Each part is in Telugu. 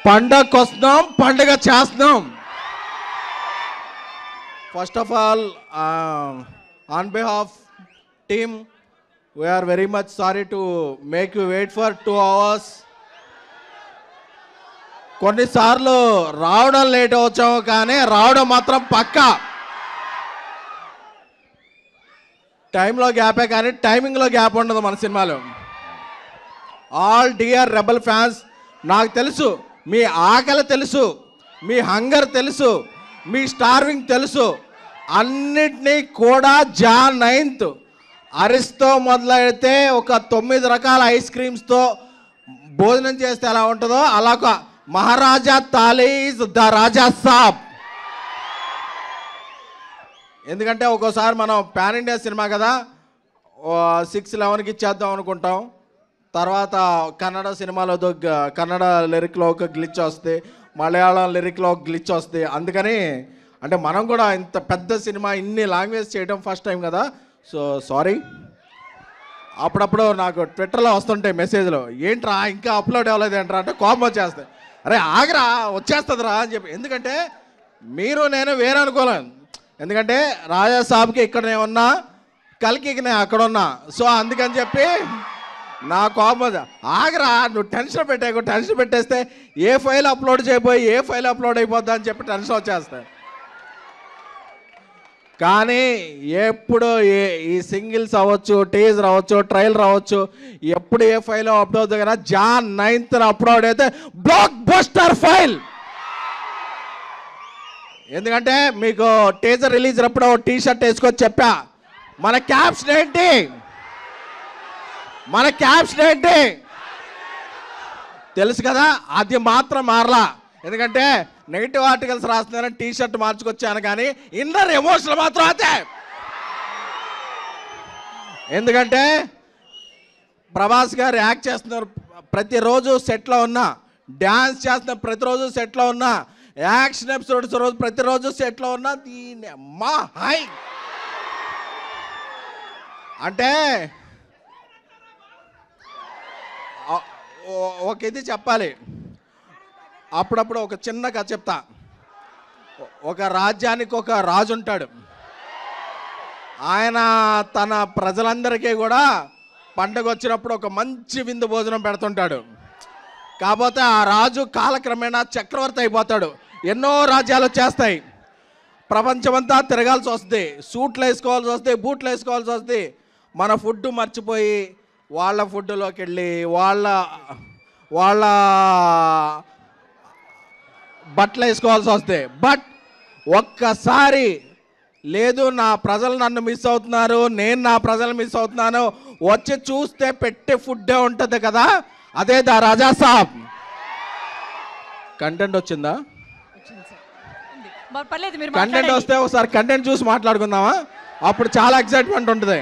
పండగకి వస్తున్నాం, పండగ చేస్తున్నాం. First of all on behalf team we are very much sorry to make you wait for 2 hours. కొన్నిసార్లు రావడం లేట్ వచ్చాము, కానీ రావడం మాత్రం పక్కా. టైంలో గ్యాపే కానీ టైమింగ్లో గ్యాప్ ఉండదు మన సినిమాలో. ఆల్ డియర్ రెబల్ ఫ్యాన్స్, నాకు తెలుసు మీ ఆకలి తెలుసు, మీ హంగర్ తెలుసు, మీ స్టార్వింగ్ తెలుసు. అన్నిటినీ కూడా జాన్ 9th అరిస్తో మొదలైతే ఒక 9 రకాల ఐస్ క్రీమ్స్తో భోజనం చేస్తే ఎలా ఉంటుందో అలా ఒక మహారాజా తాలీ ఈజ్ ద రాజా సాబ్. ఎందుకంటే ఒక్కోసారి మనం పాన్ ఇండియా సినిమా కదా, 6-11కి ఇచ్చేద్దాం అనుకుంటాం. తర్వాత కన్నడ సినిమాలో కన్నడ లిరిక్లో ఒక గ్లిచ్ వస్తే, మలయాళం లిరిక్లో ఒక గ్లిచ్ వస్తే. అందుకని అంటే మనం కూడా ఇంత పెద్ద సినిమా ఇన్ని లాంగ్వేజ్ చేయడం ఫస్ట్ టైం కదా, సో సారీ. అప్పుడప్పుడు నాకు ట్విట్టర్లో వస్తుంటాయి మెసేజ్లు, ఏంట్రా ఇంకా అప్లోడ్ అవ్వలేదు ఏంట్రా అంటే కోపం వచ్చేస్తాయి. అరే ఆగరా, వచ్చేస్తుందిరా అని చెప్పి. ఎందుకంటే మీరు నేను వేరే అనుకోలేను. ఎందుకంటే రాజా సాబ్కి ఇక్కడ నేను ఉన్నా, కల్కికి నేను అక్కడ ఉన్నా. సో అందుకని చెప్పి నా కోపం, ఆగరా నువ్వు టెన్షన్ పెట్టేస్తే ఏ ఫైల్ అప్లోడ్ చేయబోయి ఏ ఫైల్ అప్లోడ్ అయిపోద్దా అని చెప్పి టెన్షన్ వచ్చేస్తాయి. కానీ ఎప్పుడు ఈ సింగిల్స్ అవ్వచ్చు, టీజర్ అవ్వచ్చు, ట్రైలర్ అవ్వచ్చు, ఎప్పుడు ఏ ఫైల్ అప్లోడ్ అవుతుంది కదా, జాన్ 9th అప్లోడ్ అయితే బ్లాక్ బస్టర్ ఫైల్. ఎందుకంటే మీకు టీజర్ రిలీజ్ అప్పుడు టీ షర్ట్ వేసుకొని చెప్పా, మన క్యాప్షన్ ఏంటి తెలుసు కదా, అది మాత్రం మారలా. ఎందుకంటే నెగిటివ్ ఆర్టికల్స్ రాస్తున్నారని టీ షర్ట్ మార్చుకొచ్చాను, కానీ ఇన్నర్ ఎమోషనల్ మాత్రం అదే. ఎందుకంటే ప్రభాస్ గారు యాక్ట్ చేస్తున్నారు ప్రతిరోజు సెట్లో ఉన్నా, డ్యాన్స్ చేస్తున్నారు ప్రతిరోజు సెట్లో ఉన్నా, యాక్షన్ ఎపిసోడ్స్ రోజు ప్రతిరోజు సెట్లో ఉన్నా. దీని అమ్మా హై అంటే ఒక ఇది చెప్పాలి. అప్పుడప్పుడు ఒక చిన్న కథ చెప్తా. ఒక రాజ్యానికి ఒక రాజు ఉంటాడు. ఆయన తన ప్రజలందరికీ కూడా పండగ వచ్చినప్పుడు ఒక మంచి విందు భోజనం పెడుతుంటాడు. కాకపోతే ఆ రాజు కాలక్రమేణా చక్రవర్తి అయిపోతాడు. ఎన్నో రాజ్యాలు వచ్చేస్తాయి, ప్రపంచమంతా తిరగాల్సి వస్తుంది, సూట్లు వేసుకోవాల్సి వస్తుంది, బూట్లు వేసుకోవాల్సి వస్తుంది. మన ఫుడ్ మర్చిపోయి వాళ్ళ ఫుడ్లోకి వెళ్ళి వాళ్ళ బట్టలు వేసుకోవాల్సి వస్తాయి. బట్ ఒక్కసారి లేదు, నా ప్రజలు నన్ను మిస్ అవుతున్నారు, నేను నా ప్రజలు మిస్ అవుతున్నాను, వచ్చి చూస్తే పెట్టే ఫుడ్డే ఉంటుంది కదా, అదే దా రాజా సాబ్. కంటెంట్ వచ్చిందా? కంటెంట్ వస్తే ఒకసారి కంటెంట్ చూసి మాట్లాడుకుందామా? అప్పుడు చాలా ఎక్సైట్మెంట్ ఉంటుంది.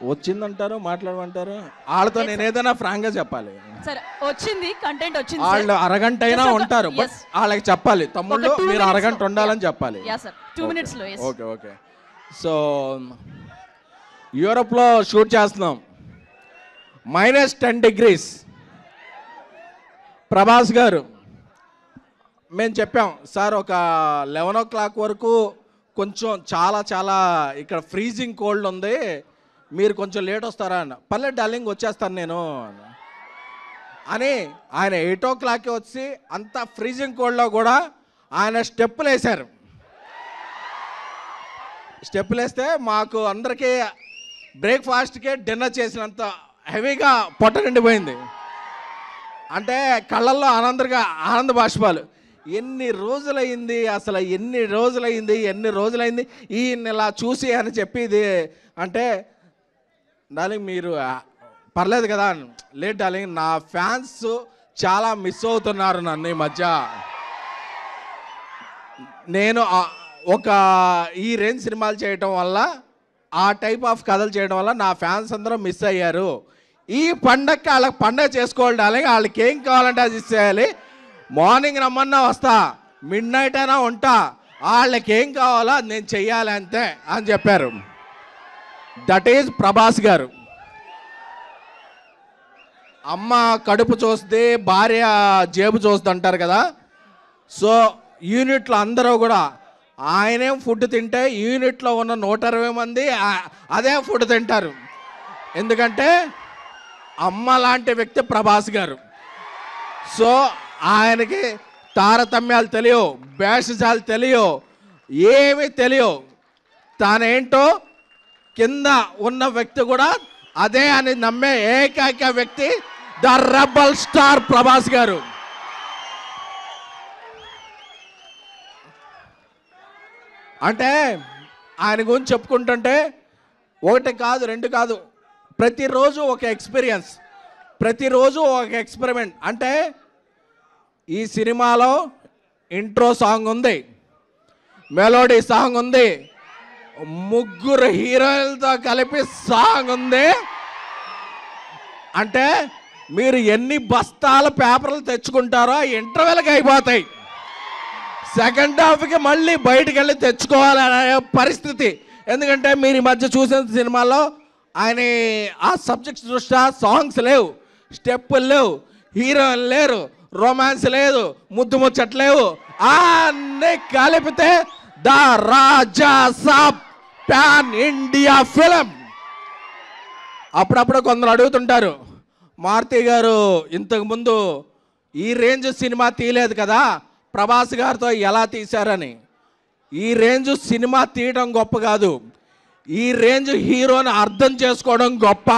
వచ్చిందంటారు, మాట్లాడమంటారు. వాళ్ళతో నేను ఏదైనా ఫ్రాంక్గా చెప్పాలి. వచ్చింది కంటెంట్ వచ్చింది. వాళ్ళు అరగంట అయినా ఉంటారు, బట్ వాళ్ళకి చెప్పాలి, తమ్ముళ్ళు మీరు అరగంట ఉండాలని చెప్పాలి. 2 minutes లో. ఓకే. సో యూరోప్లో షూట్ చేస్తున్నాం, -10 degrees. ప్రభాస్ గారు మేము చెప్పాం, సార్ ఒక 11 o'clock వరకు కొంచెం చాలా ఇక్కడ ఫ్రీజింగ్ కోల్డ్ ఉంది, మీరు కొంచెం లేట్ వస్తారా అన్న. పర్లేదు డార్లింగ్ వచ్చేస్తాను నేను అని ఆయన 8 o'clock వచ్చి అంత ఫ్రీజింగ్ కోల్డ్లో కూడా ఆయన స్టెప్పులు వేశారు. స్టెప్పులు వేస్తే మాకు అందరికీ బ్రేక్ఫాస్ట్కే డిన్నర్ చేసినంత హెవీగా పొట్ట నిండిపోయింది. అంటే కళ్ళల్లో ఆనంద బాష్పాలు. ఎన్ని రోజులైంది ఈయన ఇలా చూసి అని చెప్పి ఇది అంటే, డార్లింగ్ మీరు పర్లేదు కదా, లేట్ డార్లింగ్, నా ఫ్యాన్స్ చాలా మిస్ అవుతున్నారు నన్ను ఈ మధ్య. నేను ఒక ఈ రేంజ్ సినిమాలు చేయటం వల్ల, ఆ టైప్ ఆఫ్ కథలు చేయడం వల్ల నా ఫ్యాన్స్ అందరూ మిస్ అయ్యారు. ఈ పండగకి వాళ్ళకి పండగ చేసుకోవాలి డార్లింగ్, వాళ్ళకి ఏం కావాలంటే అది ఇచ్చేయాలి. మార్నింగ్ రమ్మన్నా వస్తా, మిడ్ నైట్ అయినా ఉంటా, వాళ్ళకి ఏం కావాలో అది నేను చెయ్యాలి అంతే అని చెప్పారు. దట్ ఈజ్ ప్రభాస్ గారు. అమ్మ కడుపు చూస్తే భార్య జేబు చూస్తుంది అంటారు కదా. సో యూనిట్లో అందరూ కూడా ఆయనేం ఫుడ్ తింటే యూనిట్లో ఉన్న 120 మంది అదే ఫుడ్ తింటారు. ఎందుకంటే అమ్మ లాంటి వ్యక్తి ప్రభాస్ గారు. సో ఆయనకి తారతమ్యాలు తెలియవు, భేషజాలు తెలియవు, ఏమీ తెలియవు. తానేంటో కింద ఉన్న వ్యక్తి కూడా అదే అని నమ్మే ఏకైక వ్యక్తి ద రెబల్ స్టార్ ప్రభాస్ గారు. అంటే ఆయన గురించి చెప్పుకుంటుంటే ఒకటి కాదు, రెండు కాదు, ప్రతిరోజు ఒక ఎక్స్పీరియన్స్, ప్రతిరోజు ఒక ఎక్స్పెరిమెంట్. అంటే ఈ సినిమాలో ఇంట్రో సాంగ్ ఉంది, మెలోడీ సాంగ్ ఉంది, ముగ్గురు హీరోలతో కలిపి సాంగ్ ఉంది. అంటే మీరు ఎన్ని బస్తాల పేపర్లు తెచ్చుకుంటారో ఇంటర్వెల్కి అయిపోతాయి. సెకండ్ హాఫ్కి మళ్ళీ బయటికి వెళ్ళి తెచ్చుకోవాలనే పరిస్థితి. ఎందుకంటే మీరు ఈ మధ్య చూసిన సినిమాలో ఆయన ఆ సబ్జెక్ట్స్ దృష్ట్యా సాంగ్స్ లేవు, స్టెప్పులు లేవు, హీరోయిన్ లేరు, రొమాన్స్ లేదు, ముద్దు ముచ్చట్లేవు. అన్నీ కలిపితే the Raja Saab pan India film. అప్పుడప్పుడు కొందరు అడుగుతుంటారు, మారుతి గారు ఇంతకుముందు ఈ రేంజ్ సినిమా తీయలేదు కదా, ప్రభాస్ గారితో ఎలా తీశారని. ఈ రేంజ్ సినిమా తీయడం గొప్ప కాదు, ఈ రేంజ్ హీరోని అర్థం చేసుకోవడం గొప్ప.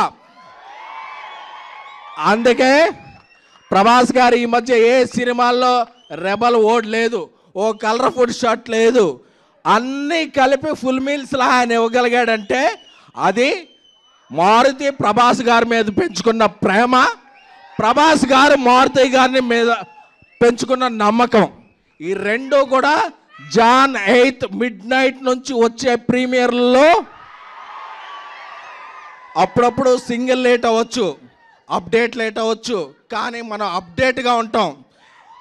అందుకే ప్రభాస్ గారు ఈ మధ్య ఏ సినిమాల్లో రెబల్ ఓడ్ లేదు, ఓ కలర్ఫుల్ షర్ట్ లేదు, అన్నీ కలిపి ఫుల్ మీల్స్లా ఆయన ఇవ్వగలిగాడంటే అది మారుతి ప్రభాస్ గారి మీద పెంచుకున్న ప్రేమ, ప్రభాస్ గారు మారుతి గారిని మీద పెంచుకున్న నమ్మకం. ఈ రెండు కూడా జాన్ 8 midnight నుంచి వచ్చే ప్రీమియర్లో అప్పుడప్పుడు సింగిల్ లేట్ అవ్వచ్చు, అప్డేట్ లేట్ అవ్వచ్చు, కానీ మనం అప్డేట్గా ఉంటాం.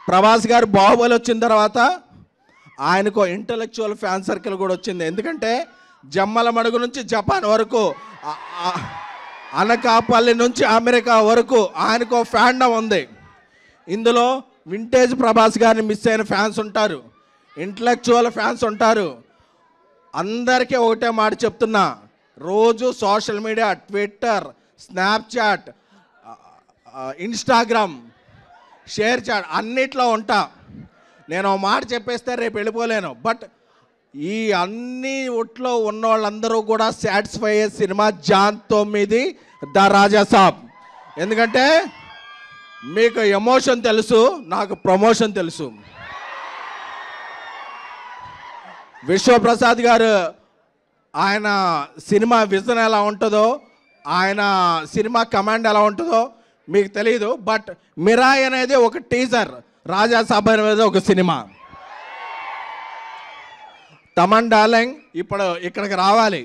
ప్రభాస్ గారు బాహుబలి వచ్చిన తర్వాత ఆయనకు ఇంటలెక్చువల్ ఫ్యాన్ సర్కిల్ కూడా వచ్చింది. ఎందుకంటే జమ్మల మడుగు నుంచి జపాన్ వరకు, అనకాపల్లి నుంచి అమెరికా వరకు ఆయనకు ఫ్యాండమ్ ఉంది. ఇందులో వింటేజ్ ప్రభాస్ గారిని మిస్ అయిన ఫ్యాన్స్ ఉంటారు, ఇంటలెక్చువల్ ఫ్యాన్స్ ఉంటారు. అందరికీ ఒకటే మాట చెప్తున్నా, రోజు social media, Twitter, Snapchat, Instagram, ShareChat అన్నిట్లో ఉంటా. నేను మాట చెప్పేస్తే రేపు వెళ్ళిపోలేను. బట్ ఈ అన్ని ఒట్లో ఉన్న వాళ్ళందరూ కూడా సాటిస్ఫై అయ్యే సినిమా జాన్ 9 ద రాజా సాబ్. ఎందుకంటే మీకు ఎమోషన్ తెలుసు, నాకు ప్రమోషన్ తెలుసు. విశ్వప్రసాద్ గారు ఆయన సినిమా విజన్ ఎలా ఉంటుందో, ఆయన సినిమా కమాండ్ ఎలా ఉంటుందో మీకు తెలియదు. బట్ మిరాయ్ అనేది ఒక టీజర్, రాజా సాబ్ అనేది ఒక సినిమా. తమన్ డార్లింగ్ ఇప్పుడు ఇక్కడికి రావాలి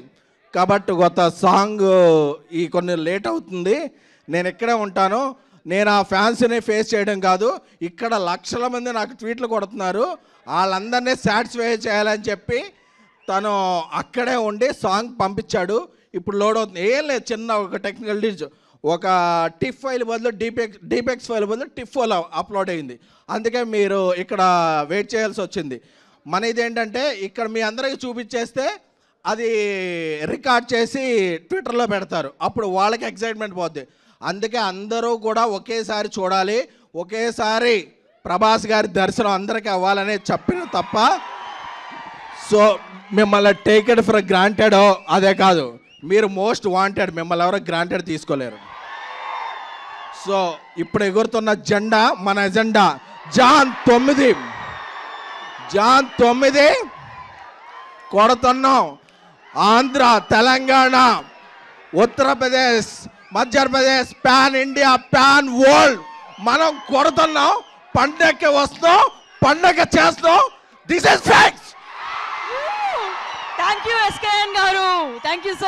కాబట్టి కొత్త సాంగ్ ఈ కొన్ని లేట్ అవుతుంది, నేను ఇక్కడే ఉంటాను. నేను ఆ ఫ్యాన్స్ని ఫేస్ చేయడం కాదు, ఇక్కడ లక్షల మంది నాకు ట్వీట్లు కొడుతున్నారు, వాళ్ళందరినీ సాటిస్ఫై చేయాలని చెప్పి తను అక్కడే ఉండి సాంగ్ పంపించాడు. ఇప్పుడు లోడ్ అవుతుంది. ఏం లేదు, చిన్న ఒక టెక్నికల్ డీల్స్, ఒక టిఫ్ ఫైల్ బదులు డీపెక్స్ ఫైల్ బదులు టిఫ్ ఫైల్ అప్లోడ్ అయింది. అందుకే మీరు ఇక్కడ వెయిట్ చేయాల్సి వచ్చింది. మన ఇదేంటంటే ఇక్కడ మీ అందరికీ చూపించేస్తే అది రికార్డ్ చేసి ట్విట్టర్లో పెడతారు, అప్పుడు వాళ్ళకి ఎక్సైట్మెంట్ పోద్ది. అందుకే అందరూ కూడా ఒకేసారి చూడాలి, ఒకేసారి ప్రభాస్ గారి దర్శనం అందరికీ అవ్వాలనే చెప్పిన తప్ప సో మిమ్మల్ని టేక్ ఇట్ ఫర్ గ్రాంటెడ్ అదే కాదు, మీరు మోస్ట్ వాంటెడ్, మిమ్మల్ని ఎవరో గ్రాంటెడ్ తీసుకోలేరు. సో ఇప్పుడు ఎగురుతున్న జెండా మన ఎజెండా జాన్ 9 కొడుతున్నాం. Andhra, Telangana, Uttar Pradesh, Madhya Pradesh, pan India, pan world మనం కొడుతున్నాం. పండగకి వస్తాం, పండగ చేస్తాం. This is facts. Thank you SKN garu, thank you.